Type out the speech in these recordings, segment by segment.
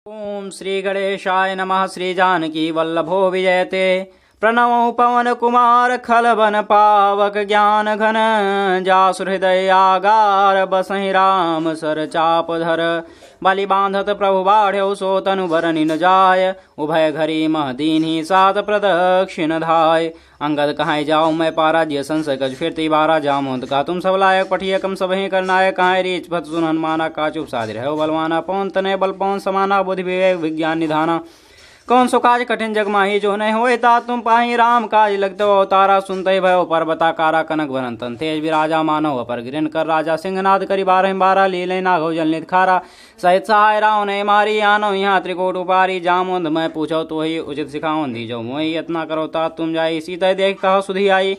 ओम श्री गणेशाय नमः। श्री जानकी वल्लभो विजयते। प्रणमो पवन कुमार खलवन पावक ज्ञान घन। जासु हृदय आगार बसहि राम सर चाप धर। बलि बांधत प्रभु बाढ़्यो सो तनु बरनि न जाय। उभय घरी मह दीन्ही सात प्रदक्षिण धाय। अंगद कहाँ जाओ मैं पाराज्य संशय गज फिरती बारा जामोद का तुम सब लायक पठिय कम सब ही करनायक कहाँ रीच भत सुन हनुमाना का चुप साधि रहो बलवाना। पवन तनय बल पवन समाना बुद्धि विवेक विज्ञान निधाना। कौन सो काज कठिन जग माही जो नहीं होए ता तुम पाही। राम काज लगते हो तारा सुनते भयो पर्वता कारा कनक वरंतन तेज विराजा मानव अपर गिरन कर राजा सिंहनाद करी बारह लीले नागो जल नित खारा। सहित सहाय राव ने मारी आनो यहाँ त्रिकोट उपारी। जामुंद मैं पूछो तो ही उचित सिखाओ दीजो मोहि यत्ना करो ता तुम जाई। सीता देख कहो सुधी आई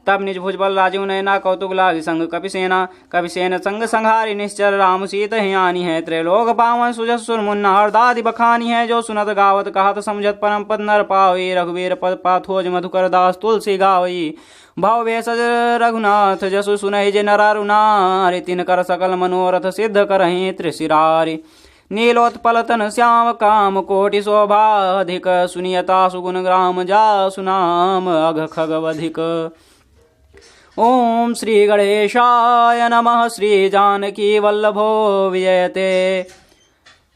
तब निज भुजबल राजीव नैना कौतुक लागी संग कपिसेन संग संहारी निश्चर। राम सीत ही आनी है त्रैलोक पावन सुजस सुर मुन्ना हरदादि बखानी है। जो सुनत गावत कहत समझत परम पद नर पावई। रघुवीर पद पाथोज मधुकर दास तुलसी गावई। भाव भेषज रघुनाथ जसु सुनहि जे नरारु नारि। तिन कर सकल मनोरथ सिद्ध करहि त्रिशिरारि। नीलोत्पल तन श्याम काम कोटि शोभाधिक। सुनियता सुगुण ग्राम जासु नाम अघ खगवधिक। ओम श्री गणेशाय नमः। श्री जानकी वल्लभो विजयते।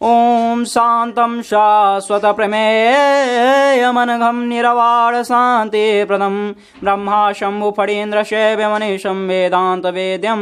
ओम शांतं शाश्वत प्रमेयमनघं निरवाण शांति प्रदं। ब्रह्मा शंभु फणीन्द्र शैव्यमनीशं वेदांत वेद्यं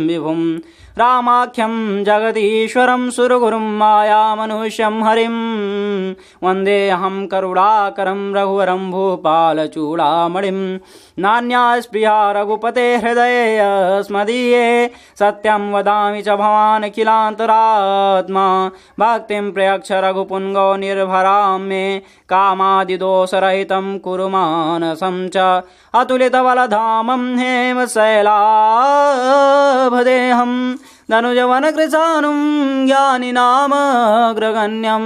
विभुं। रामाख्यं जगदीश्वरं सुरगुरुं मायामनुष्यं हरिं। वन्देऽहं करुणाकरं रघुवरं भूपालचूडामणिं। नान्या स्पृहा रघुपते हृदये स्मदीये। सत्यं वदामि च भवान् किलान्तरात्मा। भक्तिं प्रयच्छ रघुपुङ्गो निर्भरां मे। कामादिदोषरहितं कुरु मानसं च। अतुलितबलधामं हेमशैलाभदेहं। धनुजवनकृशानुं ज्ञानिनामग्रगण्यं।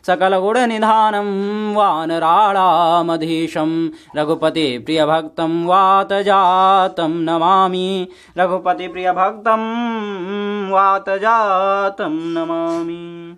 सकलगुणनिधानं वानराणामधीशं। रघुपति प्रियभक्तं वातजातं नमामि। रघुपति प्रियभक्तं वातजातं नमामि।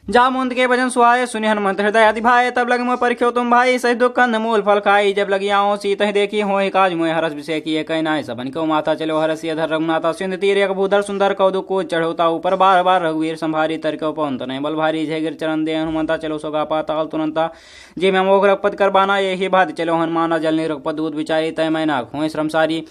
जामुंद के भजन सुहाए सुनि हनुमंत हृदय अति भाए। तब लगे मोह परिख्यो तुम भाई सही दुख कंद मूल फल खाई। जब लगी आओ सीत देखी हो काज मोह हरस विषय किए कह नाय सबन को माता चलो हरस धर रघुनाथा। सिंध तीर एक भूधर सुंदर कौदु को चढ़ोता ऊपर बार बार रघुवीर संभारी तर को पवन तनय बल भारी। जय गिर चरण दे हनुमंता चलो सोगा पाताल तुरंता। जे मैं मोह रघुपत कर बाना यही बात चलो हनुमाना जल नि रघुपत दूध विचारी तय मैं नाक हो श्रम सारी।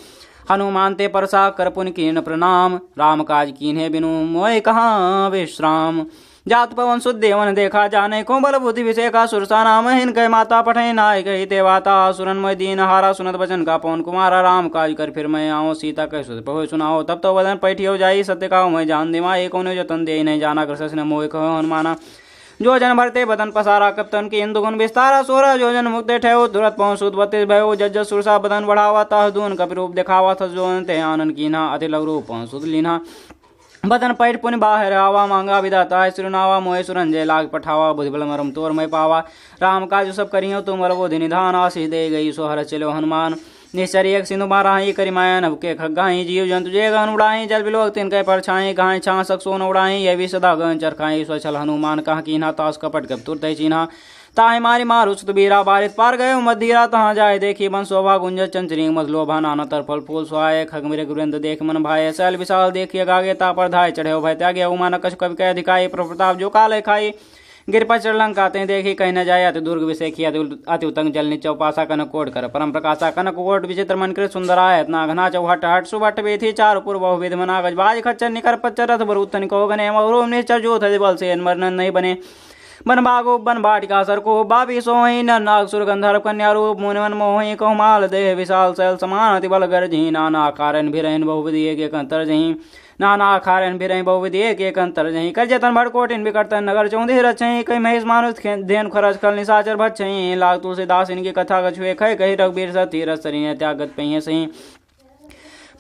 हनुमान ते परसा कर पुन कीन प्रणाम। राम काज कीन्हे बिनु मोह कहाँ विश्राम। जात पवन सुदेवन देखा जाने को बल बुद्धि विषय का सुरसा नाम। हिनके माता पठे नाय गई ते वाता। सुरन मय दीन हारा सुनत वचन का पवन कुमारा। राम काज कर फिर मैं आओ सीता कह सुध पहो सुनाओ। तब तो वदन पैठियो जाई सत्य का मैं जान देवा। एक जतन दे नहीं जाना कृष्ण ने मोह कहो हनुमाना। जो जन भरते बदन पसारा कप्तन की इंदु गुण विस्तारा। 16 जो जन मुक्ते ठेहो तुरत पहुँ सुत 32 भयो। जज सुरसा बदन बढ़ावा तह दून कपिरूप दिखावा था। जो ते आनंद कीना अति लघु रूप पहुँ सुत लीना। बदन पैठ पुन बाहर आवा मांगा विदाता। सुरनावा मोह सुरंजय लाग पठावा। बुधिबल मरम तोर मैं पावा। राम काज सब करियो तुम बलबोधि निधान। आशीष दे गई सो हर चलो हनुमान। निश्चर एक सिंधु माराही करी माया नभ के खगाही। जीव जंतु जे गन उड़ाई जल बिलोक तिन के परछाई। कहाँ छांसक सोन उड़ाई ये भी सदा गन चरखाई। स्वचल हनुमान कहाँ कीन्हा तास कपट कप तुरत चिन्हा। ताहि मारी मारु सुत बीरा बारित पार गयो मधीरा। तहाँ जाय देखी बन शोभा गुंज चंचरी मधलोभा। नाना तर फल फूल सुहाय। खग मेरे गुरेंद्र देख मन भाई। शैल विशाल देखिए गागे ता पर धाय चढ़े भय त्यागे। उमान कछ कवि कह अधिकाई प्रताप जो काले खाई। गिर पर चढ़लंका ते देखी कहीं न जाय। अति दुर्ग विषय किया अति उतंग जल नीचौ पासा कनक कोट कर। परम प्रकाशा कनक कोट विचित्र मन कृत सुंदराय। इतना घना चौहट हट सुबट बेथी चारु पुर बहुविध मना। गजबाज खच्चर निकर पच्चर रथ बरूतन को गने। मरोम निश्चर जो थे बल से मरन नहीं बने। बन बागो बन बाटिका सर को बाबी सोही नर नाग सुर गंधर्व कन्या रूप मुनि मन मोहि कौमाल देह विशाल शैल समान अति बल गर्जही। नाना कारण भिरहिन बहुविधि एक अंतर जही। नाना कारण भिरहि बहुविधि एक अंतर जही। कर जतन भट कोटिन विकटन नगर चौंधे रचही। कई महेश मानुष धेन खरच कल निशाचर भक्षही। लाग तुलसीदास इनकी कथा गछुए खै कही रघुवीर सती रसरी त्यागत पहिए सही।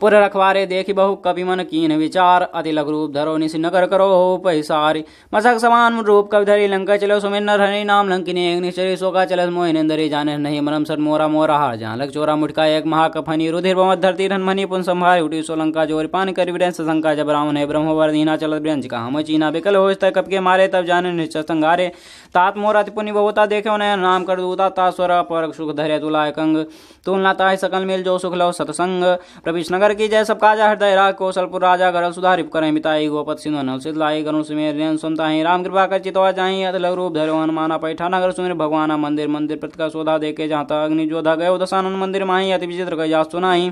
पुर रखवारे देखी बहु कवि मन कीन विचार अति लघु रूप धरो निशि नगर करो हो पैसारी मसक समान रूप कवि धरी लंका चलो सुमिन नर हरि नाम लंकिनी एक निश्चरी शोका चलस मोहि नंदरी जाने नहीं मनम सर मोरा मोरा हार जहाँ लग चोरा मुटका एक महाकफनी रुधिर बमत धरती धनमनी पुन संभारी उठी सोलंका जोरी पान कर विरंस शंका जब राम है ब्रह्म वरदीना चलत ब्रंज का हम चीना बिकल हो कप के मारे तब जाने निश्चय संगारे तात मोर अति पुनि बहुता देखे उन्हें नाम कर दूता ता स्वर पर सुख धरे तुलाय कंग तुलना ताय सकल मेल जो सुख लो सतसंग प्रविश नगर की जय सब काजा हृदय राग कौशलपुर राजा गरल सुधारिप करें बिताई गोपत सिंधु नल सिद्ध लाई गरुण सुमेर रेन सुनता ही राम कृपा कर चितवा जाही अतलग रूप धरो हनुमाना पैठा नगर सुमेर भगवाना मंदिर मंदिर प्रतिका शोधा देखे जहाँ अग्नि जोधा गयो दशानन मंदिर माही अति विचित्र गया सुनाही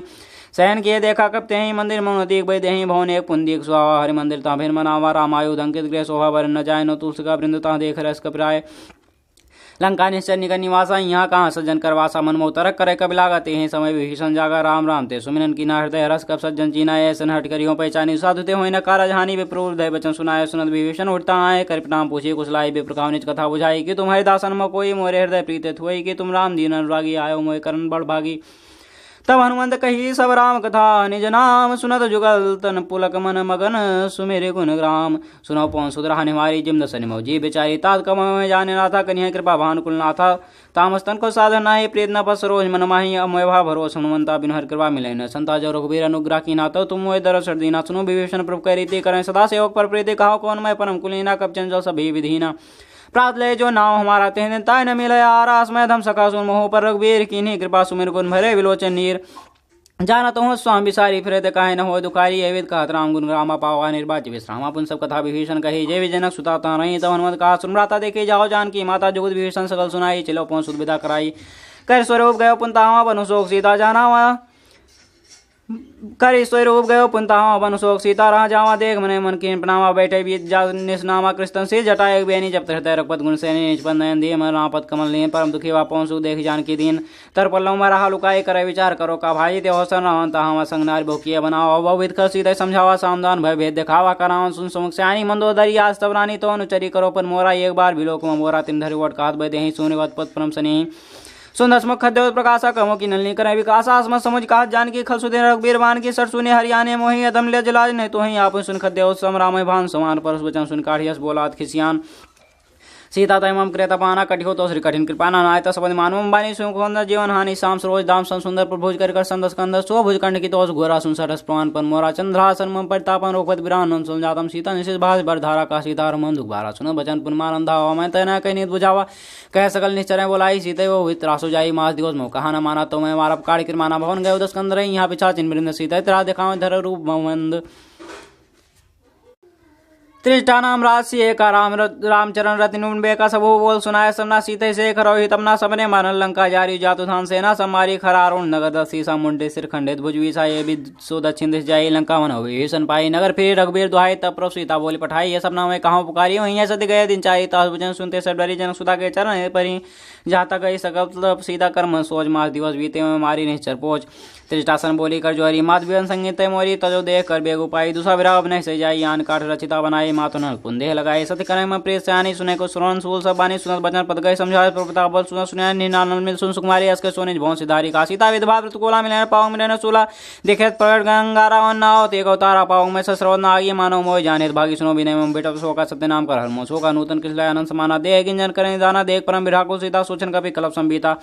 शयन किए देखा कपते ही मंदिर मौनदीक वै देही भवन एक पुंदीक स्वाहा हरि मंदिर ता भिर मनावा रामायुध अंकित गृह शोभा वर न जाय न तुलसी का वृंद ता देख रस कपिराय लंका निश्चय निकट निवासा यहाँ कहाँ सज्जन करवासा मन मोह तरक करे कब लागते हैं समय विभीषण जागा राम राम ते सुमिरन की ना हृदय रस कब सज्जन चीना ऐसन हट करियो पहचानी साधुते हो न कारज हानि विप्रूर दय बचन सुनाए सुनत विभीषण उठता आए कर प्रणाम पूछे कुशलाई विप्रकाव निज कथा बुझाई कि तुम्हारे दासन में कोई मोरे हृदय प्रीत हुई कि तुम राम दीन अनुरागी आयो मोह करण बड़ भागी तब हनुमंत कही सब राम कथा निज नाम सुनत जुगल तन पुलक मन मगन सुमेरे गुण ग्राम सुनो पौन सुधरा निवारी जिम दसन मौजी बेचारी तात कम में जाने नाथा कन्या कृपा भानुकुल नाथा तामस्तन को साधन नाहि प्रीत न पस रोज मन माही अमय भा भरोस हनुमंता बिन हर कृपा मिले न संता जो रघुबीर अनुग्रह की नातो तुम मोय दर सर्दीना सुनो विभीषण प्रभु कह रीति करें सदा सेवक पर प्रीति कहो कौन मैं परम कुलीना कपचन जो सभी विधीना प्रात ले जो नाव हमारा तेहन ताय न मिले आरास में धम सका सुन मोह पर रघुबीर की कृपा सुमिर गुण भरे विलोचन नीर जानत हूँ स्वामी बिसारी फिरे कहे न हो दुखारी एविद कहत राम गुण रामा पावा निर्वाच विश्राम अपन सब कथा विभीषण कही जय जनक सुता नहीं तब हनुमत कहा सुनराता देखे जाओ जान की माता जुगत विभीषण सकल सुनाई चलो पहुँच सुध विदा कराई कर स्वरूप गयो पुनतावा बनु शोक सीता जानावा कर स्वरूप गयो पुनतावा बनु शोक सीता रहा जावा देख मने मन की प्रणामा बैठे बीत जा निस्नामा कृष्ण से जटाए बेनी जब हृदय रघुपत गुण से निजपद नयन दिए मन रापत कमल लीन परम दुखी वा पहुँचू देख जान की दीन तर पल्लव में रहा लुकाई करे विचार करो का भाई देव सन रहता हम संग नारी बहुकिय बनाओ बहुविध कर सीधे समझावा सामदान भय भेद दिखावा करावन सुन सुमुख से मंदोदरी आज तब रानी तो अनुचरी करो पर मोरा एक बार विलोक मोरा तिम धरि वट कहत बदे ही सोने वत पद परम सनी सुंदर खद्य प्रकाशा कमो की नलनी करे विकास आसम समझ कहा जान की खल सुधे रघुबीर बान की सर सुने हरियाणे मोही अदम ले जलाज नहीं तो ही आप सुन खद्य उत्सम राम भान समान परस वचन सुन काढ़ियस बोलात खिसियान सीता तयम कृत पाना कटिहो तो श्री कठिन कृपाना नायत सबद मानव बानी सुखंद जीवन हानि शाम सरोज दाम सुंदर प्रभुज कर संदस कंद सो भुज कंड की तोष घोरा सुनसरस प्रमाण पर मोरा चंद्रासन मम परितापन रोकवत विरान सुन जातम सीता निशिष भाष बर धारा का सीता रमन दुख भारा सुन बचन पुनमानंदा मैं तैना कहीं नीत बुझावा कह सकल निश्चय बोलाई सीते वो वित्रासु जाई मास दिवस मो कहा न माना तो मैं मारा काढ़ कृमाना भवन गयो दस कंद रही यहाँ पिछा चिन्ह वृंद सीता तेरा दिखाओ धर रूप मंद त्रिष्ठा नाम राशि एक रामचरण रतिनुन बेका सबो बोल सुनाय सबना सीते से खरोहि तमना सबने मारन लंका जारी जातु धान सेना समारी खरारुण नगर दसी मुंडे सिर खंडित भुजवी सा ये भी सो दक्षिण दिश जाई लंका मन हुई भीषण पाई नगर फिर रघुबीर दुहाई तब प्रभु सीता बोली पठाई ये सब नाम कहाँ पुकारी वहीं सद गए दिन चाहिए तास भजन सुनते सब डरी जनक सुधा के चरण परी जहाँ तक गई सकल सीता कर्म सोच मास दिवस बीते में मारी निश्चर पोच त्रिष्टासन बोली कर जो हरी मात विवन संगीत मोरी तजो देख कर बेगु पाई दूसरा विराव नहीं से जाई यान काठ रचिता बनाई मातो न कुंदे लगाए सत्य करे में प्रेस आनी सुने को सुरन सूल सब बानी सुनत बचन पद गए समझाए प्रभुता बल सुन सुने निनानल मिल सुन सुकुमारी असके सोने भौं सिधारी का सीता विधवा व्रतकोला मिलन पाओ मिलन सूला देखे प्रगट गंगारा वन नाव ते अवतारा पाओ में ससरो नागी मानव मोय जाने भागी सुनो विनय में बेटा सो का सत्य नाम कर हरमो सो का नूतन किसला आनंद समाना दे गिंजन करें दाना देख परम विराको सीता सोचन कभी कलप संबीता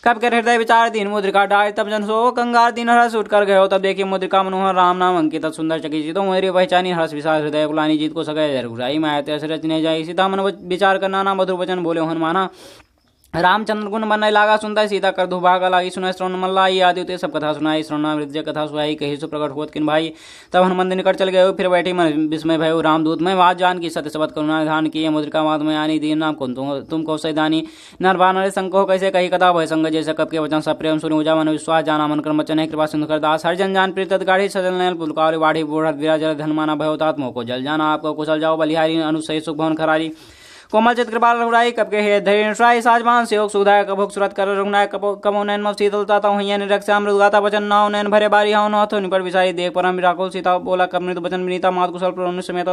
कब कर हृदय विचार दीन मुद्रिका डाल तब जन सो कंगार दीन हर्ष उठ कर गयो तब देखिए मुद्रिका मनोहर राम नाम अंकित सुंदर चकी जीतो मेरी पहचानी हर्ष विशाल हृदय गुलानी जीत को सगय जरगुराई माया रचने जाई सीता मन विचार करना ना मधुर वचन बोले हनुमाना रामचंद्र गुण बनने लागा सुनता सीता कर दुभागा लागी सुना श्रवण मल्लाई आदि उते सब कथा सुनाई श्रवणामृत कथा सुहाई कही सु प्रकट होत किन भाई तब हनुमंत निकट चल गए फिर बैठी मन विस्मय भय रामदूत में वाद जान की सत्य सबद करुणा धान की मुद्रिका वाद में आनी दीन नाम कुंतु तुमको सैदानी नर बानर संको कैसे कही कथा भय संग जैसे कब के वचन सब प्रेम सुनि उजा मन विश्वास जाना मन कर वचन है कृपा सिंधु कर दास हर जन जान प्रीत गाढ़ी सजल नयल पुलकारी वाढ़ी बूढ़ विराजल धनमाना भयोतात्मो को जल जाना आपको कुशल जाओ बलिहारी अनुसई सुख भवन खरारी कोमल चित कृपाल रघुराई कब के हे धैर्य श्राई साजमान सेवक सुधाय कभुक सुरत कर रघुनाय कमो नैन मव शीतलता ता हुइया निरक्षा अमृत गाता वचन नाव नैन भरे बारी हाउ नाथो निपट विसाई देख परम विराकुल सीता बोला कमृत वचन विनीता मात कुशल प्रभु समेत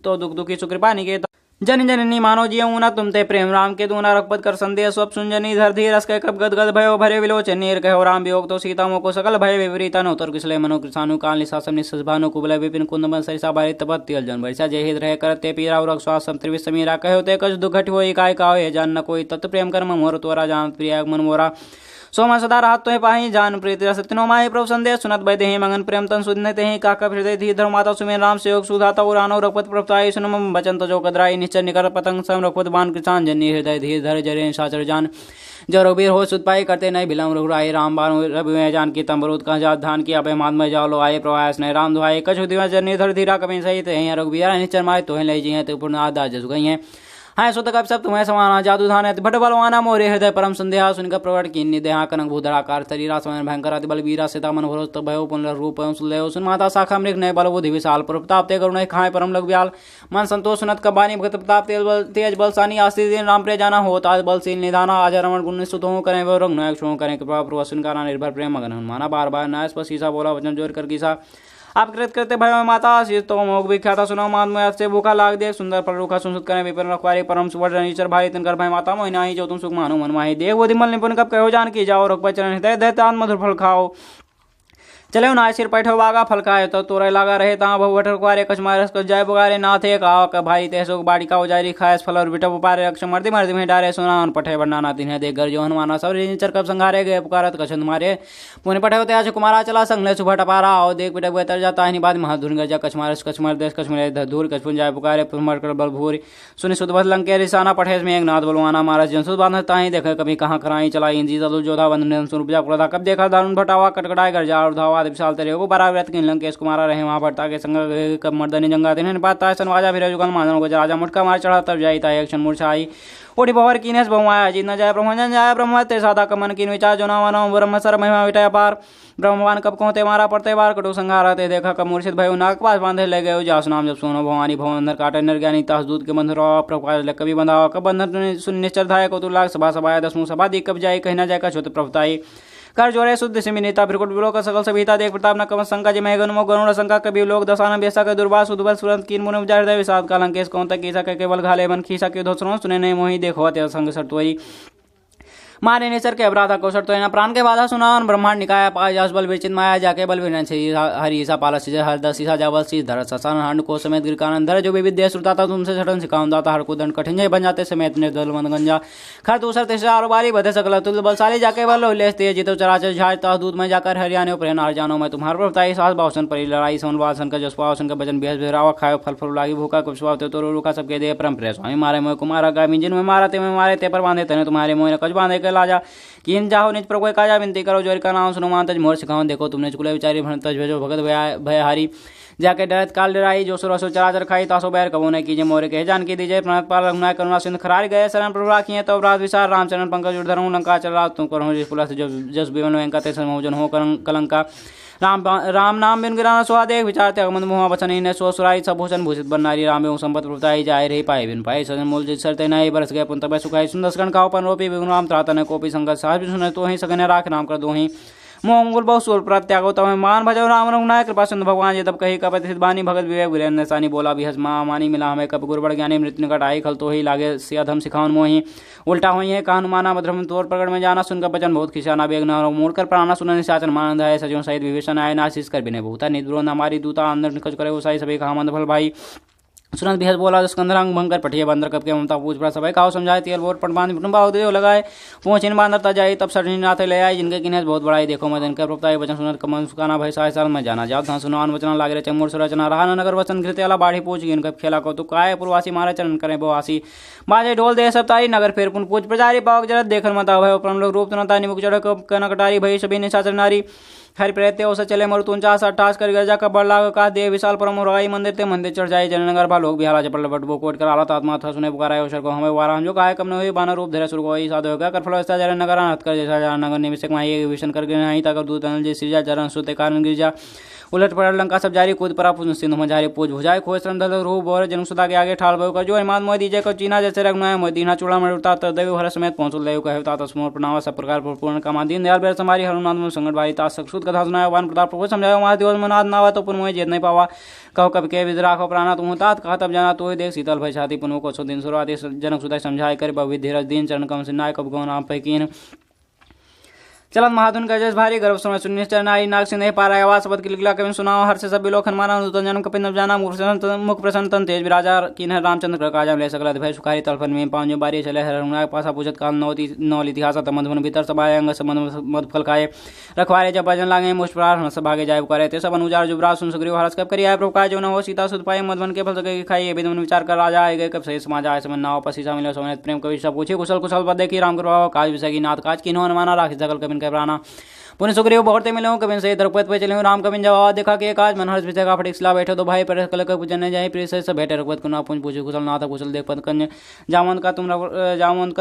तो दुख दुखी सुकृपा निकेत जन जननी मानो जियऊ न तुम ते प्रेम राम के दूना रघुपत कर संदेह स्वप सुंजनी धर धीर रस कह कब गदगद भयो भरे विलोचन नीर कहो राम वियोग तो सीता मोको सकल भय विपरीता न उत्तर किसले मनो कृषानु काल निशासम निशस भानु कुबल विपिन कुंदमन सरिसा बारी तपत तियल जन वर्षा जय हित रहे करते पीरा उरक श्वास त्रिवि समीरा कहो ते कछ दुख घट होई काय काओ हे जान न कोई तत् प्रेम कर्म मोर तोरा जान प्रिय मन मोरा सोमा सदा राहत तो पाही जान प्रीति सत्यनो माही प्रभु संदेश सुनत बैदे ही मंगन प्रेम तन सुधने ते ही काका हृदय थी धर्म माता सुमेर राम से योग सुधाता उरानो रघुपत प्रभुताई सुनम बचन तजो कदराई निश्चय निकर पतंग सम रघुपत बान किसान जनी हृदय धीर धर जरे साचर जान जो रघुबीर हो सुतपाई करते नहीं बिलम रघुराई राम बाण रवि जान की तंबरूत का जात धान की अभय माद में जालो आए प्रवास ने राम दुहाई कछु दिवस जनी धर धीरा कभी सहित है रघुबीर निश्चर माय तो ले जी है तो पूर्ण आदा जस गई है हाय सुत कब सब तुम्हें समाना जादू धान भट बलवाना मोरे हृदय परम संदेहा सुनकर प्रवट की निदेहा कनक भूधड़ाकार शरीरा समय भयंकर अति बल वीरा सीता मन भरोस भयो पुनर रूप सुनलेहो सुन माता शाखा मृग नय बल बुद्धि विशाल प्रताप ते करुण खाए परम लग व्याल मन संतोष सुनत कबानी भगत प्रताप तेज बलसानी आस्ति दिन राम प्रिय जाना हो ताज बलशील निधाना आज रमण गुण सुत हो करें वो रंग नय क्षो करें कृपा प्रभु सुनकारा निर्भर प्रेम मगन हनुमाना बार बार नायस पर सीसा बोला वचन जोर कर कीसा आप कृत करते भय माता शीष तो मोग विख्याता सुनो मान से भूखा लाग दे सुंदर फल रूखा सुनसुत करें विपिन रखवारी परम सुवर्ण नीचर भाई तिनकर भय माता मोहिना ही जो तुम सुख मानो मन माही देव वो दिमल निपुण कब कहो जान की जाओ रघुपति चरण हृदय दैतान मधुर फल खाओ चले नाय सिर पैठो बागा फलकाए तो तोरे लागा रहे ता बहु वठर कुआरे कछ मारस कछ जाय बुगारे नाथ एक आव क भाई तेसो बाड़ी का उजारी खायस फल और बिटो पारे अक्ष मर्दी मर्दी में डारे सुनान पठे बन्ना तिन्हे देख घर जो हनुमाना सब निचर कब संघारे गए पुकारत कछंद मारे पुने पठे होते आज कुमारा चला संगले सुभट पारा आओ देख बिटक बेतर जाता ही बाद महाधुन गजा कछ मारस कछ मर देश कछ मरे धूर कछ पुंजाय पुकारे पुमर कर बल भूरी सुनि सुध बद लंके रिसाना पठे में एक नाथ बलवाना मारस जन सुध बांध ताही देख कभी कहां कराई चला इंजी दलु जोधा वंदन स्वरूप जा प्रदा कब देखा दारुण भटावा कटकटाए घर जा और धावा विशाल तेरे को व्रत की लंकेश कुमारा रहे वहां भट्टा के संग कब मर्दनी जंगा दिन पाता सनवाजा फिर जुगल मानव को राजा मुटका मार चढ़ा तब जाई ता एक क्षण मूर्छा आई ओढ़ी बवर कीनेस बहुमाया जीत न जाय ब्रह्मजन जाय ब्रह्म ते सादा कमन कीन विचार जो नाम ब्रह्म सर महिमा विटय पार ब्रह्मवान कब कहते मारा पड़ते बार कटु संहार ते देखा कब मूर्छित भयो नाग पास बांधे ले गए जास नाम जब सोनो भवानी भवन अंदर काटे निर्ज्ञानी तास दूत के बंधुर प्रकाश कभी बंधा कब बंधन सुन निश्चर धाय को लाख सभा सभाया दसमु सभा दी कब जाय कहना जाय का छोत प्रभुताई कर जोरे शुद्ध सिमिनीता भ्रिकुट विलोक सकल सभीता देख प्रताप न कम शंका जिमय गनुमो गरुण शंका कवि लोक दसानम बेसा के दुर्वास उद्बल सुरंत कीन मुनि उपजार हृदय विषाद कालंकेश कौन तक कीसा के केवल घाले मन खीसा के धोसरो सुने नहीं मोहि देखो ते संग सटोई मारे नेचर के अपराधा को सट तो प्राण के बाधा सुनान ब्रह्मांड निकाय पास बल विचित माया जाके बल विनन से हरि ईसा पाला सीजर हर दस ईसा जावल सी धर ससान हंड को समेत गिरकानंद धर जो भी विद्या श्रुता था तुमसे छटन सिखाऊं दाता हर को दंड कठिन जय बन जाते समेत निर्दल मन गंजा खर दूसर तेसर आरो बारी बधे सकल तुल बलशाली जाके बल लेस तेज जितो चराचर झाज ता दूत में जाकर हरियाणा प्रेरण हार जानो मैं तुम्हार प्रभुताई सास बासन परी लड़ाई सोन वासन का जसपासन का भजन बेहस बेरावा खायो फल फल लागी भूखा कुछ स्वाव तो रुका सबके दे परम प्रिय स्वामी मारे मोह कुमारा गामी जिन में मारा ते में मारे ते पर बांधे तने तुम्हारे मोह कछ बांधे के लाजा किन जाहो निज प्रभु काजा विनती करो जोर का नाम सुनो मान तज मोर सिखाओ देखो तुमने चुकुले विचारी भन तज भेजो भगत भयहारी जाके डरत काल डराई जो सुरसो चराचर खाई तासो बैर कबो न कीजे मोरे कहे जान की दीजिए प्रणत पाल रघुनाय करुणा सिंध खरार गए शरण प्रभु राखिए तो अपराध विचार रामचरण पंकज उधर लंका चला तुम करो जिस पुलस जस विमल वेंकटे समोजन हो कलंका राम नाम बिन गिराना स्वादेक विचारते अगमन मुहा वचन ही सो सुराई सभूषण भूषित बननारी राम एवं संपत प्रभुताई जाय रही पाए बिन पाए सजन मूल जित सरते नहीं बरस गए पुन तब सुखाई सुंदर सकन खाओ पन रोपी विघ्न राम त्रातन कोपी संगत साहब सुन तो ही सगन राख नाम कर दो ही मोंगुल बहु सुर प्रत्यागो तब मान भजो राम रघुनाय कृपा सिंधु भगवान ये तब कही कपति बानी भगत विवेक वीरेन्द्र सानी बोला भी हस मानी मिला हमें कप गुरुबड़ ज्ञानी मृत्यु निकट आई खल तो ही लागे सियाधम सिखाउन मोही उल्टा हुई है कान माना मधुरम तोर प्रकट में जाना सुनकर बचन बहुत खिसाना बेग न मूड़कर प्राणा सुनने शाचन मानंद है सजों सहित विभीषण आय नाशिष कर बिने बहुता निद्रो न हमारी दूता अंदर निकच करे उसाई सभी कहा मंद फल भाई सुनंद बिहस बोला स्कंदरांग भंकर पठिए बंदर कब के ममता पूछ पड़ा सबै काहो समझाए तेल बोर पटबान कुटुंबा उदय लगाए पहुंचिन बांदरता जाई तब सरनी नाथ ले आए जिनके किन्हें बहुत बड़ाई देखो मदन के प्रभुताई वचन सुनत कमन सुकाना भय साय साल में जाना जाओ था सुनो वचन लागे चमूर सुरचना रहा नगर वचन घृत अला बाढ़ी पूछ गिन कब खेला को तू काय पुरवासी मारे चरण करे बोवासी बाजे ढोल दे सप्तारी नगर फिर पुन पूछ प्रजारी पावक जरत देखन मता भय परम लोग रूप तनता निमुख चढ़ कनकटारी भई सभी निशाचर नारी हरि प्रेत्य उस चले मरु 49-58 कर गजा का बड़ लाग का देव विशाल परम राई मंदिर ते मंदिर चढ़ जाए जननगर भा लोग बिहारा चपल बट बो कोट कर आलत आत्मा था सुने पुकारा अवसर को हमें वारा जो काहे कम न हुई बानर रूप धरे सुर को ही साधु होगा कर फलस्ता जरन नगर हत कर जैसा नगर निमिषक माही विषण कर गए नहीं तक दूत अनल जी सृजा जरन सुते कारण गिरजा उलट पलट लंका सब जारी कूद परा सिंधु मजारी पूज भुजाए खोज श्रम दल रूह बोर जनसुदा के आगे ठाल भयो कर जो हिमाद मोदी जय को चीना जैसे रघुनाय मोदीना चूड़ा मरुता देव हर समेत पहुंचल देव कहे ता तस्मोर प्रणाम सब प्रकार पूर्ण कामा दीन दयाल बेर समारी हनुमान संगत भाई ता सक्षुत कथा सुनायो वान प्रताप प्रभु समझायो महादेव मनाद नावा तो पुन मोह जेत नहीं पावा कहो कब के विद्राख प्राणा तुम तात कहा तब जाना तो देख शीतल भय छाती पुनः को सो दिन शुरुआत जनक सुधा समझाए कर बहु धीरज दीन चरण कम सिन्नाय कब गौ नाम पैकीन चलन महाधुन का जस भारी गर्भ सुना सुनिश्चर नारी नाग सिंह पारा आवाज शब्द किलगिला कवि सुनाओ हर से सब बिलोखन माना नूतन जन्म कपिन जाना मुख प्रसन्न तन तेज विराजा किन्ह रामचंद्र कर काजम ले सकल भय सुखारी तलफन में पांचों बारी चले हरनाग पासा पूजत काल नौल इतिहास मधुबन भीतर सभाए अंग मध फल खाए रखवारे जब भजन लागे मुष्प्रार हंस भागे जाय करे ते सब अनुजार जुबराज सुन सुग्रीव हरस कब करिया प्रभु काय जो न हो सीता सुत पाए मधुबन के फल सके खाई विदमन विचार कर राजा आए गए कब सही समाज आए समन नाव पसीसा मिले सोने प्रेम कवि सब पूछे कुशल कुशल पद देखी राम कृपा काज विषय की नाथ काज किन्हों माना राखी सकल कबिन के प्राणा पुण्य सुग्रीव बहुते मिले कबिन से द्रौपद पे चले राम कबिन जवाब देखा के काज मन हर्ष विषय का फटिक सिला बैठे तो भाई पर कल कर पूजन जाए प्रिय से सब बैठे रघुपत को ना पुण्य पूछे कुशल नाथ कुशल देख पद कन्या जामवंत का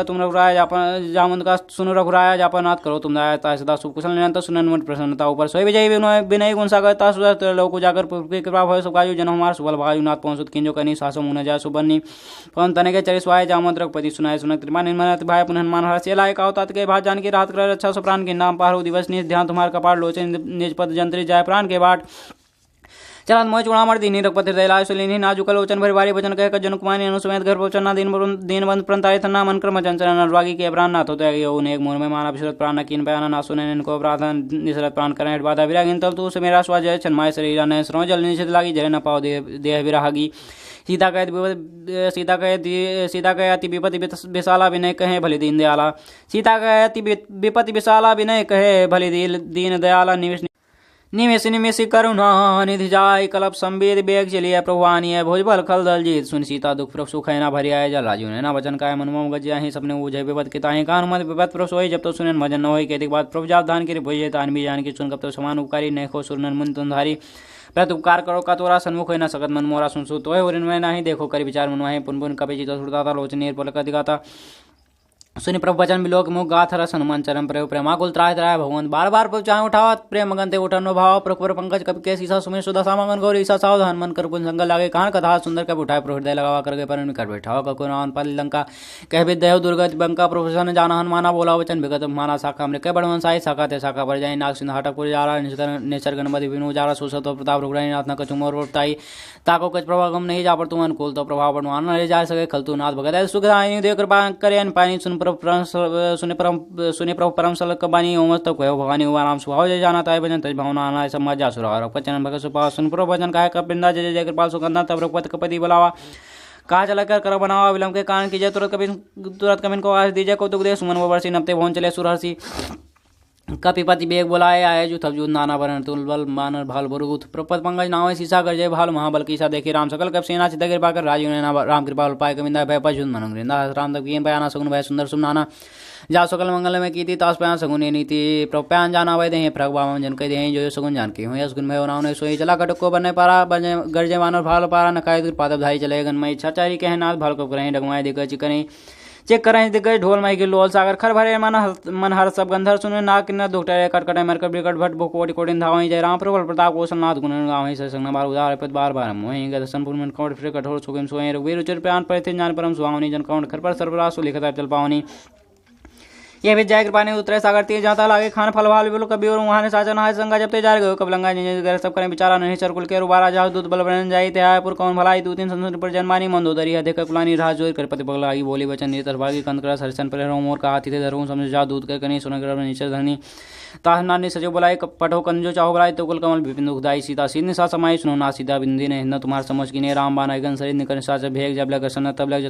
तुम रघुराय जामवंत का सुन रघुराया जापन नाथ करो तुम दाया ता सदा सुकुशल निरंतर सुनन मन प्रसन्नता ऊपर सोई विजय विनय गुण सागरता सुदर लोक जाकर कृपा भय सुखायु जन हमार सुबल भायु नाथ पहुंचुत किंजो कनी सासो मुन जा सुबन्नी पवन तने के चरिस्वाय जामवंत रघुपति सुनाय सुनक त्रिमा निर्मल भाई पुनः मान हर्ष लाय कावतात के भात जान की रात कर अच्छा सुप्राण के नाम पारो दिवस निज ध्यान तुम्हार कपाट लोचन निज पद जंत्री जाय प्राण के बाट चलन मोह चूड़ा मर दीनी रघुपति दयाल सुलीनी नाजुक लोचन भरि भारी भजन कह जन कुमारी अनुसमेत घर पहुंचना दिन बंद प्रणताय थन्ना मन क्रम चंचलन अनुरागी के प्राण नाथ होते गए उन्हें एक मोर में माना विश्रत प्राण कीन बयाना ना सुने इनको अपराधन निसरत प्राण करें बाधा विरागिन तल तू से मेरा स्वाजय छन्माय शरीर न स्रो जल निषित लागी जय न पाओ देह विरागी सीता कह अति विपत्ति विशाला विनय कहे भले दीन दयाला सीता कह अति विपत्ति विशाला विनय कहे भले दीन दयाला निमेश निमेश करुणा निधि जाय कल्प संवेद बेग चलिए प्रभुवानी भोजबल खल दल जीत सुन सीता दुख प्रभ सुख है ना भरी आय जल राजू ने ना वचन काय मनुम गजिया ही सपने ऊझे विपद किता है कान मत विपद प्रभ सोई जब तो सुनन भजन न होई के बाद प्रभु जाप दान के भोजे तान भी जान की सुन कब तो समान उपकारी नहीं खो सुरनन मुन तुंधारी प्रत उपकार करो का तोरा सन्मुख है न सकत मन मोरा सुन सु तोय और इनमें नहीं देखो कर विचार मनवाहे पुन पुन कपि चित सुरदाता लोचनीर पलक दिगाता सुनि प्रभु वचन बिलोक मुख गाथ रस हनुमान चरण प्रभु प्रेमाकुल त्राय त्राय भगवंत बार बार प्रभु चाहे उठावत प्रेम मगनते उठन भाव प्रभुर पंकज कपि के सीसा सुमेर सुदा सामगन गौरी ईसा सावधान मन कर पुन संगल लागे कहां कथा सुंदर कप उठाए प्रभु हृदय लगावा करके परम कर बैठाओ कको नान पल लंका कह विद्या दुर्गत बंका प्रभु जाना हनुमाना बोला वचन विगत माना शाखा में कह बड़वन साई शाखा ते शाखा पर जाई नाग सिंह हटकपुर जारा निसर गणपति विनु जारा सुसत प्रताप रुग्राई नाथ न कछु मोर ताई ताको कच प्रभाव गम नहीं जा पर तुम अनुकूल तो प्रभाव बनवान ले जा सके खलतु नाथ भगत सुखदायिनी देव कृपा करे अन पानी सुन सुने प्रभु परम सल कबानी ओमस तो कहो भवानी हुआ राम सुभाव जय जाना ताय भजन तज भावना आना समाज जा सुरा रघुपचन भगत सुपा सुन प्रभु भजन काहे कपिंदा जय जय कृपाल सुगंधा तब रघुपति कपति बुलावा कहा चला कर करो बनावा विलंब के कारण कीजिए तुरंत कबिन को आश दीजिए कौतुक दे सुमन वर्षी नपते भवन चले सुरहर्षि कपिपति बेग बोलाए आए जू थब जू नाना वरण तुलबल मानर भाल बुरुगुत प्रपद पंकज नाव सीसा कर जय भाल महाबल कीसा देखे राम सकल कप सेना चित कृपा कर राजीव ने राम कृपा पाए कविंदा भय पशुन मनोंदा राम तक बयाना सगुन भय सुंदर सुनाना जा सकल मंगल में कीति तास प्यान सगुन नीति प्रप्यान जाना वै दे प्रग बावन जन कह दे जो सगुन जान के हो सगुन भय नाव ने सोई चला कटक को बने पारा गरजे मानर भाल पारा नकाय पादप धाई चले गन मई छाचारी कह नाथ भाल को करें डगमाए देकर चिकने चेक करें दिग्गज ढोल माई के लोल सागर खर भरे मन हर सब गंधर सुने नाक न दुखटे कटकटे मरकर बिकट भट कोटि कोटि धावई जय राम प्रबल प्रताप कौशल नाथ गुण गावई संग बार उदार पद बार बार मोहि दर्शन पुरमन कोट फिर कठोर सुगम सोए रघुवीर उचर प्यान परिथे ज्ञान परम सुहावनी जन कौन खर पर सर्वरासु लिखता चल पावनी ये भी जय कृपा ने उतरे सागर तीर जाता लागे खान फल भाल बिलो कभी और वहां ने साचन हाय संगा जब ते जार गयो कब लंगा ने सब करें बेचारा नहीं चरकुल के रुबारा जा दूत बल बन जाई ते आयपुर कौन भलाई दू तीन संसद पर जन्मानी मंदोदरी देख कुलानी राज जोर कर पति पगला बोली वचन नेतर भागी कंदकरा सरसन पर मोर का हाथी थे धरू समझ जा दूत कर कनी सुन कर नीचे धनी ताहनानी सजो बुलाई पठो कंजो चाहो बुलाई तो कुल कमल विपिन दुखदाई सीता सीध सा समाई सुनो ना सीता बिंदी ने हिंद तुम्हार समझ की ने राम बाना गन शरीर निकल साच भेग जब लग सन तब लग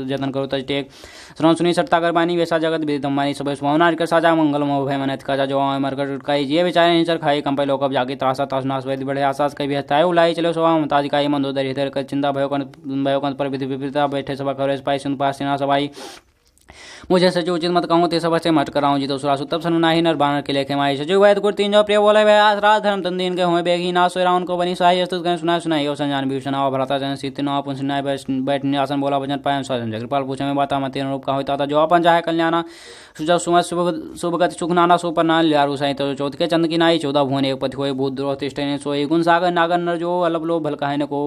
जतन करो तज टेक सुनो सुनी सट्टा कर बानी वैसा जगत विदितम मानी सब सुभावना कर साजा मंगल मोह भय मन का जो मरकर टुटकाई ये बेचारे निचर खाई कंपे लोक अब जाके त्रासा तासनास वैद बड़े आसास कभी हताए उलाई चलो सभा मताज काई मंदोदरी हृदय कर चिंता भयो पर विधि विपरीता बैठे सभा कवरेज पाई सुन पास सेना सभाई मुझे सचिव उचित मत कहूँ ते सब से मट कराऊँ जी तो सुरासु तब सनु नाही नर बानर के लेखे माई सचिव वैद गुर तीन जो प्रिय बोले वह आस राज धर्म तंदीन के हुए बेगी ना सोरा उनको बनी सहाय अस्तुत कहें सुनाई सुनाई और संजान भीषण आओ भ्राता जन सीति नौ पुंस नाय बैठ आसन बोला भजन पायन स्वजन कृपाल पूछे में बाता मत रूप का होता था जो अपन चाहे कल्याणा सुजब सुमत शुभ गति सुख नाना सुपर नान लियारू साई तो चौथ के चंद की नाई 14 भुवन एक पति हुए भूत द्रोह तिष्ठे सोई गुण सागर नागर नर जो अलप लोभ भल कहे न को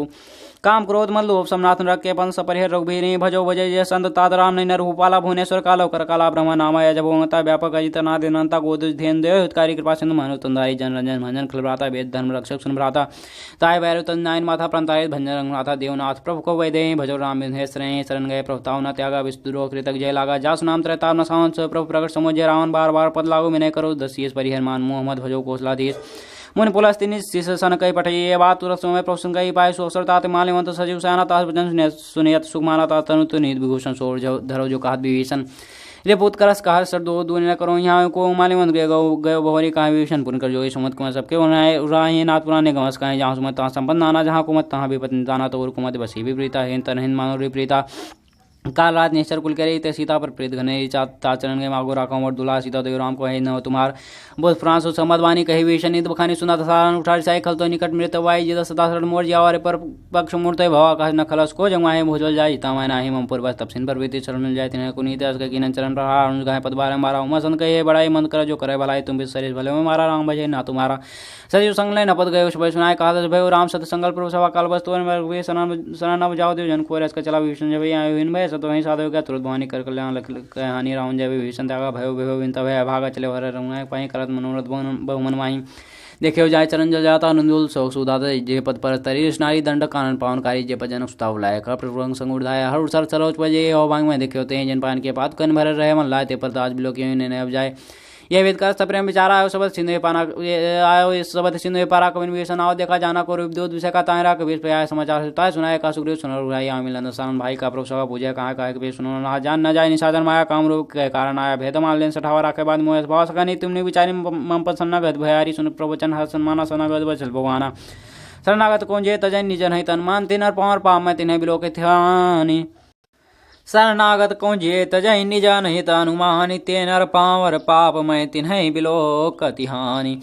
काम क्रोध मल लोभ समनाथ रखे पंस परिहर रघुबीर भजो भजय जय संत तात राम नर भूपाला भुवनेश्वर कालो कर काला ब्रह्म नामाय जबोंगता व्यापक अजित नाद अनंता गोद धेन देव हितकारी कृपा सिंधु मनु तंदाई जन रंजन भंजन खलभ्राता वेद धर्म रक्षक सुन भ्राता ताय भैरव तन नायन माथा प्रंताय भंजन रंगनाथा देवनाथ प्रभु को वैदे भजो राम विधेश्रय शरण गए प्रभुताव न त्यागा विस्तुरो कृतक जय लागा जास नाम त्रैताव न सावन प्रभु प्रकट समोजय रावण बार बार पद लागू विनय करो दसियस परिहर मान मोहम्मद भजो कोसलाधीश मुन पुलस्तिनि शिष सन कई पठये बात तुरत समय प्रसन्न कई पाए सोसर तात माल्यवंत सजीव सयाना तास भजन सुनियत सुखमाना तात तनु तुनित विभूषण सोर धरो जो कहत विभीषण रे पुत करस कहर सर दो दूर न करो यहाँ को माल्यवंत गयो भवरी कहा विभीषण पुन कर जो सुमत कुमार सबके उराहे नाथ पुराने गवस कहे जहाँ सुमत तहाँ संपन्न नाना जहाँ कुमत तहाँ विपत्ति दाना तो कुमत बसी विपरीता हिन तन हिन मानो विपरीता काल रात निश्चर कुल करे ते सीता पर प्रेत घने चाचरण गए मागो राखो और दुला सीता देव राम को है न तुम्हार बोध फ्रांस समदवानी कही विषण ईद बखानी सुना तथा उठार साई खल तो निकट मृत वाई जिद सदा शरण मोर जावारे पर पक्ष मूर्त भवा कह न खलस को जमाए भोजल जाई तामा नाही मम पूर्व तपसिन पर बीती शरण मिल जाए तिन्हें कुनीत अस के किनन चरण प्रहार उन गए पद बारे मारा उमा सन कहे बड़ाई मन कर जो करे भलाई तुम भी शरीर भले में मारा राम भजे ना तुम्हारा सजीव संग ले नपद गए उस सुनाए कहा भय राम सत संकल्प प्रभु सभा काल बस तो शरण जाओ देव जन को रस का चला विष्णु जब आयो भय सतो वहीं साधो क्या तुरंत भवानी कर कल्याण हानि रावण जय विभीषण त्यागा भयो भयो विंता भय भागा चले हर रंग पाई करत मनोरथ बहुमन माही देखे जाय चरण जल जाता नंदुल शोक सुधा जे पद पर तरी नारी दंड कानन पावनकारी जे पद जनक सुताव लायक प्रभुरंग संग उड़ाया हर सर सरोज पजे हो भांग में देखे होते हैं जन पान के पात कन भर रहे मन लाए ते पर आज बिलो के ने अब जाए यह वेद का प्रेम विचार आयो सबद सिंधु पाना आयो इस सबद सिंधु पारा कविन विषण आओ देखा जाना को रूप दो विषय का तायरा कबीर पे आया समाचार सुनता है सुनाया का सुग्रीव सुनर उड़ाई मिलन सान भाई का प्रभु सभा पूजा कहा कबीर सुनो ना जान न जाए निशाचर माया काम रूप के कारण आया भेद मान लेन सठावा राखे बाद मोह भाव सका नहीं तुमने विचारी मम पर सन्नागत भयारी सुन प्रवचन हर सन्माना सन्नागत बचल भगवाना शरणागत कौन जे तजन निजन है तन मान तिनर पावर पाप में तिन्हें बिलो के ध्यानी शरणागत कौन जे तजय निजन हित अनुमानि ते नर पावर पाप मैं तिन्ह बिलो कतिहानि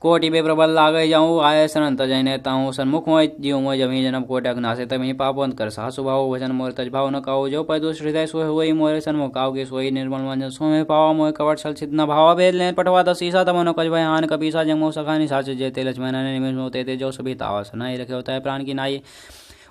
कोटि बे प्रबल लागे जाऊँ आय शरण तजय ने ताऊँ सन्मुख हो जीव मोय जमी जन्म कोट अग्नासे तमी पापवंत कर साह सुभाव भजन मोर तज भाव न काओ जो पैदो हृदय सोय हुई मोर सन्मुख काओ के सोई निर्मल मंजन सोमे पावा मोय कवट छल छिद न भाव भेद लेन पटवा दस सीसा तम न कज भय हान कपीसा जंगमो सखानी साच जेते लक्ष्मण ने निमिष मोते ते जो सभी तावा सनाई रखे होता है प्राण की नाई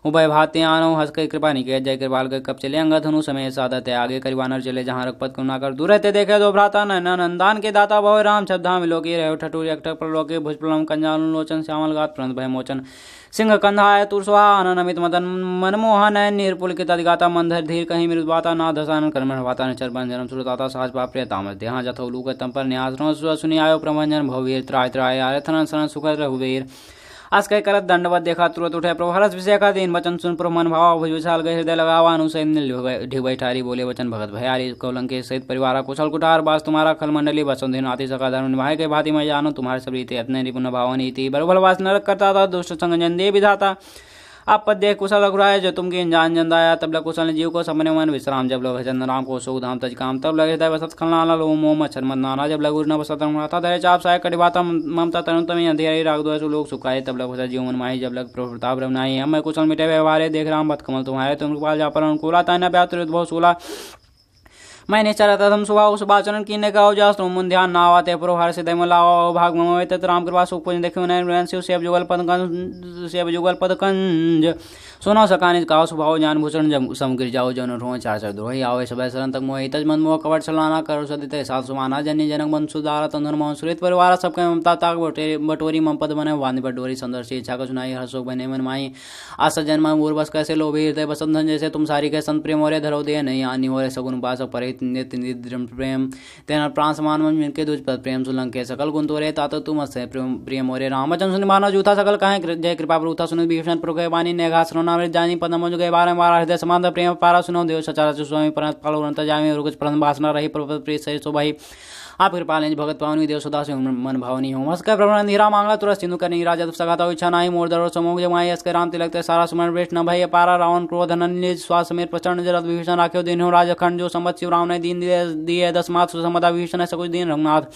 उभय भाते आनो हंस के कृपा निकेत जय कृपाल के कब चले अंगद धनु समय सादत है आगे करीबानर चले जहाँ रघुपत को नाकर दूर रहते देखे दो भ्राता नंदान के दाता भव राम छब्धा मिलोकी रहे ठठूर एकटक प्रलोके भुजप्रलम कंजाल लोचन श्यामल गात प्रणत भय मोचन सिंह कंधाय तुरसुहा नमित मदन मनमोहन निर्पुल के तदिगाता मंधर धीर कहीं मृदवाता ना धसान कर्मण भाता न चरबन जन्म सुरताता साज पाप प्रिय तामस देहा जथो लूक तम पर न्यास सुनि आयो प्रभंजन भववीर त्राय त्राय आयथन शरण सुखद रघुवीर आज कह करत दंडवत देखा तुरंत उठे प्रभु हरस विषय का दिन वचन सुन प्रभु मन भाव भुज विशाल गए हृदय लगावा अनुसैन ढिग बैठारी बोले वचन भगत भयारी कौलंक के सहित परिवार कुशल कुटार बास तुम्हारा खल मंडली बसुंधि आति सका धर्म निभाए के भांति मैं जानो तुम्हारे सब रीति अतने निपुण भावनी थी बरबल वास नरक करता था दुष्ट संग जन दे विधाता आप पद देख कुशल अघुराए जो तुम की जान जंदाया तब लग कुशल जीव को सबने मन विश्राम जब लोग चंद्र राम को सुख धाम तज काम तब लगे बसत खलनाला लो मोह मच्छर मत नाना जब लग न बसत था धरे चाप साय कटिबाता ममता तनु तमी अंधेरी राग दो लोग सुखाए तब लग जीव मन माही जब लग प्रताप रमनाई हम कुशल मिटे व्यवहारे देख राम बत कमल तुम्हारे तुम कृपाल जा पर अनुकूला ताना व्यातुर बहुत सूला मैंने चरता तुम सुबह सुभाचरण की ने गाओ जास तुम ध्यान ना आते पुरोहार से दैम लाओ भाग ममोय तत राम कृपा सुख पुण्य देखो नयन शिव सेव जुगल पद कंज सुनो सकानित काओ सुभाव ज्ञान भूषण जब समगिर जाओ जन रो चार चार द्रोही आओ सब शरण तक मोहि तज मन मोह कवट चलाना करो सदित सात सुमाना जन्य जनक बन सुधारा तंधन मोहन सुरित परिवार सबके ममता ताक बटोरी मम पद बने वानी बटोरी सुंदर सी इच्छा को सुनाई हर शोक बने मन माई आस जन्म मूर बस कैसे लोभी हृदय बसंधन जैसे तुम सारी के संत प्रेम और धरो दे नहीं आनी और सगुन पास परित नित्य निद्रम प्रेम तेना प्राण समान मन मिनके दुज पद प्रेम सुलंके सकल गुण तोरे तात तुम अस प्रिय मोरे रामचंद्र सुनि मानो जूथा सकल कहे जय कृपा प्रभुता सुन विभीषण प्रभु वाणी नेघा श्रोना जानी पदम गए बारंबार हृदय समान प्रेम पारा सुनो देव सचारा स्वामी परत फल जामी रुकुच प्रथम वासना रही प्रिय सही शोभाई आप कृपा लेंज भगत पावनी देव सुदा से मन भावनी हो मस्कर प्रभु हीरा मांगला तुरस सिंधु करनी राजा सगाता इच्छा नाही मोर दरो समोग जमाई अस्कर राम तिलक ते सारा सुमन वेश न भय पारा रावण क्रोध नन्य स्वास समेत प्रचंड जरत विभीषण राख्यो दिन हो राजा खंड जो संबत शिव राम ने दीन दिए 10 मात सुसमदा विभीषण सकुच दिन रघुनाथ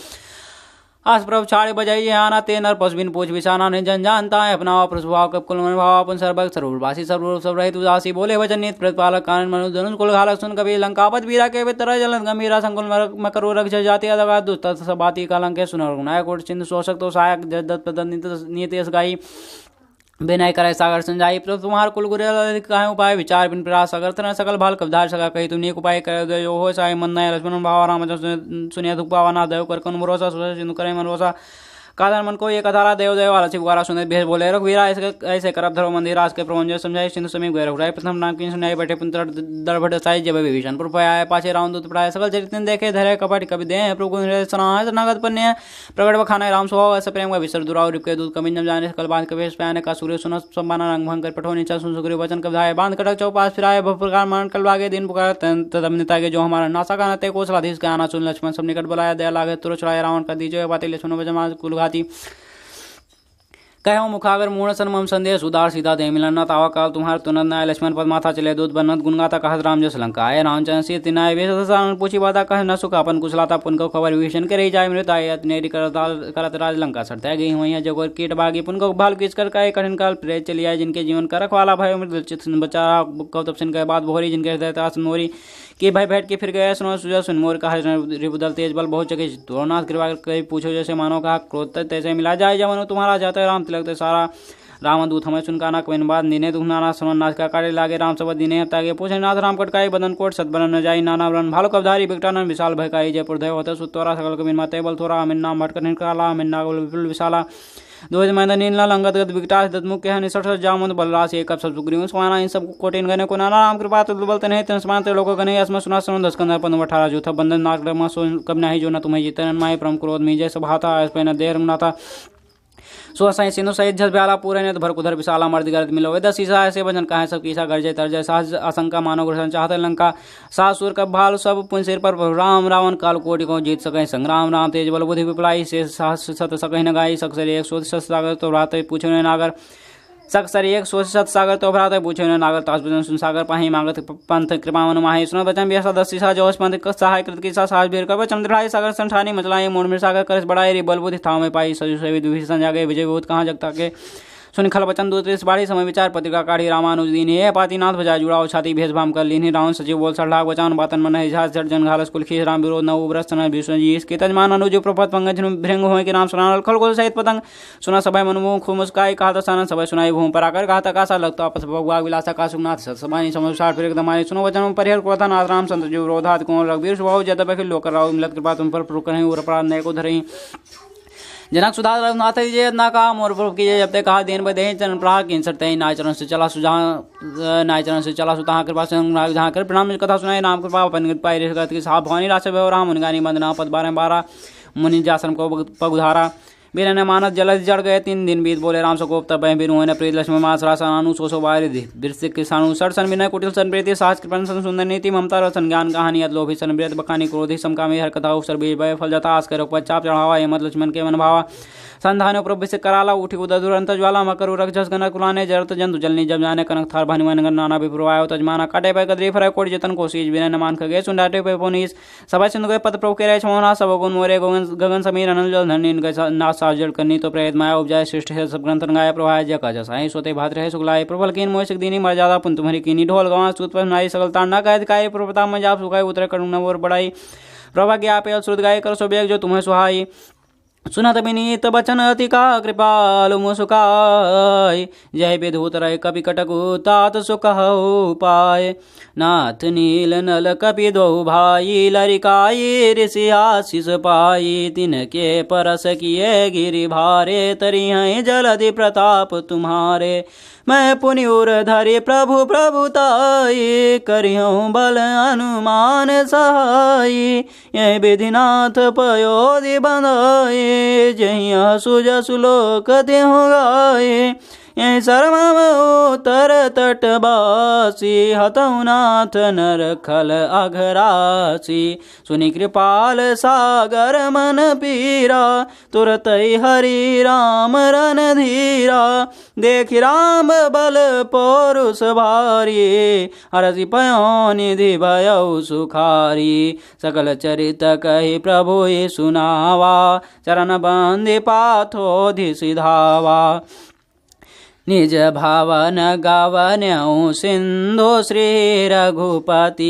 आस प्रभु छाड़े बजाइए आना ते नर पशुबिन पूछ विषाना ने जन जानता है अपना प्रभाव कब कुल मन भाव अपन सर्वक सर्ववासी सर्व सब रहित उदासी बोले वचन नित प्रतिपालक कारण मनु धनुष कुल घालक सुन कबीर लंकापत वीरा के तरह जलन गंभीरा संकुल मकरो रक्ष जाति अदगा दुष्ट सबाती कालंक सुन रघुनाय कोट चिंत शोषक तो सहायक जदत प्रदत नीति गाई विनय करे सागर संजाई प्रभु तुम्हार कुल गुरे कहे उपाय विचार बिन प्रयास सागर तना सकल भाल कबधार सका कही तुम एक उपाय कर जो हो साय मन नय लक्ष्मण भाव राम सुनिया दुख पावाना देव कर कन भरोसा सिंधु करे मनोसा कादर मन को एक अधारा देव देव आलसी पुकारा सुने भेष बोले रघुवीरा ऐसे करब धरो मंदिर राज के प्रबंध समझाई सिंधु समीप गए रघुराय प्रथम नाम की सुनाई बैठे पुत्र दरभट साई जब विभीषण पुर आए पाछे राम दूत पढ़ाए सकल चरित्र देखे धरे कपट कवि दे प्रभु सनाह नागत पन्य प्रगट बखाने राम स्वभाव ऐसे प्रेम का विसर दुराव के दूत कवि जब जाने सकल बांध कवेश प्याने का सूर्य सुन सम्मान रंग भंग कर पठो नीचा सुन सुग्रीव वचन कबधाए बांध कटक चौपास फिराए प्रकार मान कल लागे दिन पुकार तदमनिता के जो हमारा नासा का नते कोसलाधीश का आना सुन लक्ष्मण सब निकट बुलाया दया लागे तुरंत छुड़ाए रावण का दीजो बाती लक्ष्मण बजमा कुलघाती कहो मुखागर मूर्ण सनमम संदेश उदार सीता दे मिलन तावा काल तुम्हार तुनंद नाय लक्ष्मण पद माथा चले दूत बनत गुणगाता कहत राम जस लंका आय रामचंद्र सी तिनाय वेशन पूछी बाता कह न सुख अपन कुशलाता पुन को खबर विभीषण के रही जाय मृत आय नेरी करत राज लंका सरता गई हुई जगोर कीट बागी पुन को भाल किच कर कहे कठिन काल प्रेत चली आए जिनके जीवन का रखवाला भय मृत चित बचा कौतुक सिंह के बाद भोरी जिनके हृदय तास नोरी कि भाई बैठ के फिर गए सुनो सुजा सुन मोर कहा रिपुदल तेज बल बहुत जगह द्रोणाथ कृपा कर पूछो जैसे मानो कहा क्रोध तैसे मिला जाए जब मनो तुम्हारा जाता है राम तिलक सारा राम दूत हमें सुनकाना कविन बाद निने दुखनाना समन नाच का कार्य लागे राम सब दिने तागे पूछे नाथ राम कटकाई बदन कोट सतबरन न जाई नाना बरन भालो कबधारी बिकटानन विशाल भयकारी जयपुर दय होते सुतोरा सकल कविन माते बल थोरा अमिन नाम भटकर निकाला अमिन नागल विपुल विशाला दो मैंने नीला लंगत गत विकटास दत्मुख है निसठ जामुन बलरास एक सब सुग्रीव स्वाना इन सब कोटिन गने को नाना राम कृपा तो बलते नहीं तन समान लोग गने असम सुना सुन 10 कंदर 15 जो था बंधन नाग रमा सो कब नहीं जो न तुम्हें जीतन माय परम क्रोध में जय सभाता अस पे न देर नाथा सो साई सिंधु सहित झस ब्याला पूरे ने भर कुधर विशाला मर्द गरत मिलो वे 10 ईसा ऐसे भजन कहे सब कीसा गरजे तरजय साहस आशंका मानव ग्रहण चाहते लंका सासुर का भाल सब पुन सिर पर राम रावण काल कोटि को जीत सके संग्राम राम तेज बल बुद्धि विपलाई से साहस सत सकहि न गाई सकसर 100 सागर तो रात पूछे नागर सकसर 100 सागर तो भ्रात पूछे नागर तास भजन सुन सागर पाही मांगत पंथ कृपा मन माही सुन बचन बिया 10 ईसा जोश पंथ सहाय कृत की साहस भीर कर चंद्रहाई सागर संठानी मचलाए मोड़ में सागर कर बढ़ाए रे बल बुद्धि था में पाई सजु सेवी विभीषण जागे विजय बहुत कहाँ जगता के सुन खल बचन दूत बाड़ी समय विचार पत्रिका काढ़ी रामानुज दीन हे पातीनाथ बजा जुड़ाओ छाती भेष भाम कर लीन रावण सचिव बोल सढ़ाग बचान बातन मन है झास जन घालस कुल खीस राम विरोध नव उब्रस्त न भीषण जी इसके तजमान अनुज प्रपत पंगज भृंग हो के नाम सुना खल गोल सहित पतंग सुना सभा मनुमुख खूब मुस्काई कहा दसानन सभा सुनाई भूम पर आकर कहा तकासा लगता आपस भगवा विलासा का सुनाथ सत्समानी समझ फिर एकदम सुनो वचन परिहर क्रोधन आज राम संत जो रोधात कौन रघुवीर स्वभाव जद बखिल लोक राव मिलत कृपा तुम पर प्रुक रहे और अपराध नय को धरही जनक सुधा रघुनाथ जी ना कहा मोर प्रभु की जब तक कहा देन बदे चरण प्रहार किन सरते नाय चरण से चला सुझा नाय चरण से चला सुता कृपा से जहाँ कर प्रणाम कथा सुनाए नाम कृपा अपन पाई की साहब भवानी राशि राम मुनिगानी बंदना पद 12 मुनि जासन को पगुधारा बीर ने मानस जलद जड़ गए 3 दिन बीत बोले राम सकोप तब बीर हुए प्रीत लक्ष्मण मास रासानु सो बारिधि बिरसिक किसानु सर सन विनय कुटिल सन प्रीति साहस कृपण सन सुंदर नीति ममता रसन ज्ञान कहानी अदलोभी सन ब्रत बखानी क्रोधी समकामी हर कथा अवसर बीज भय फल जता आस करो पच्चाप चढ़ावा हेमत लक्ष्मण के मन भावा संधानो प्रभु से कराला उठी उदर दुरंत ज्वाला मकर उरक जस गनक कुलाने जरत जंतु जलनी जब जाने कनक थार भानी मन नाना विप्रवायो तजमाना काटे पे कदरी फरे कोट जतन कोशिश बिना न मान खगे सुंडाटे पे पोनीस सभा सिंधु के पद प्रभु के रहे छमोना सब गुण मोरे गगन समीर अनल जल धनी इनके नाथ साजड़ करनी तो प्रेत माया उपजाय श्रेष्ठ है सब ग्रंथ गाय प्रवाह जका जसाई सोते भाद्र है सुगलाय प्रबल कीन मोह दीनी मर्यादा पुन तुम्हारी कीनी ढोल गवा सूत पर नाई सकल तांडा कहत काय प्रभुता में जाप सुखाई उतर करुण और बड़ाई प्रभा के आप श्रुत गाय कर सो बेग जो तुम्हें सुहाई सुनत विनीत बचन अति का कृपालु मुस्काय जय विधूत रहे कपि कटकु तात सुख पाय नाथ नील नल कपि दो भाई लरिकाई ऋषि आशीष पाई तिनके परस किए गिरि भारे तरी हैं जलधि प्रताप तुम्हारे मैं पुनिउर धरि प्रभु प्रभुताई करिहूँ बल अनुमान सहाई ये विधिनाथ पयोधि बंधाई जहिया सुजसु लोक देहु गाये यही शर्मम उत्तर तटवासी हतौ नाथ नर खल अघरासी। सुनि कृपाल सागर मन पीरा तुरत हरि राम रणधीरा। देखि राम बल पौरुष भारी हरषि पयो निधि भयउ सुखारी। सकल चरित कहि प्रभु सुनावा चरण बंदि पाथोधि सिधावा। निज भावन गावन्यौ सिंधु श्री रघुपति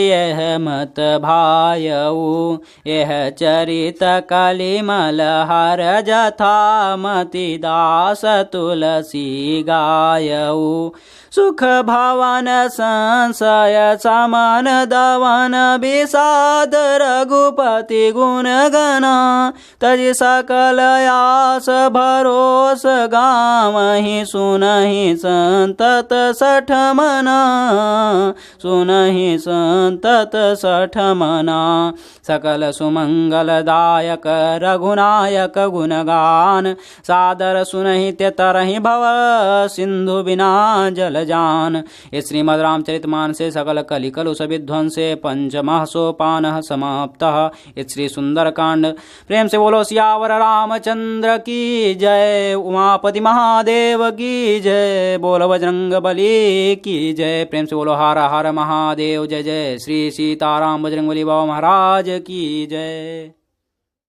यह मत भायऊ। यह चरित कलिमल हर जथा मति दास तुलसी गायऊ। सुख भवन संशय समन दवन विषाद रघुपति गुण गना। तजि सकल आस भरोस गावहि सुनहि संतत सठ मना। सुनहि संतत सठ मना। सकल सुमंगलदायक रघुनायक गुणगान सादर सुनहि ते तरहि भव सिंधु बिना जल जान। इस श्रीमद् रामचरितमानस से सकल कलिकलुष विध्वंसे पंचमः सोपानः समाप्तः। इस श्री सुंदर कांड। प्रेम से बोलो सियावर रामचंद्र की जय। उमापति महादेव की जय। बोलो बजरंग बली की जय। प्रेम से बोलो हर हर महादेव। जय जय श्री सीताराम बजरंग बली बाबा महाराज की जय।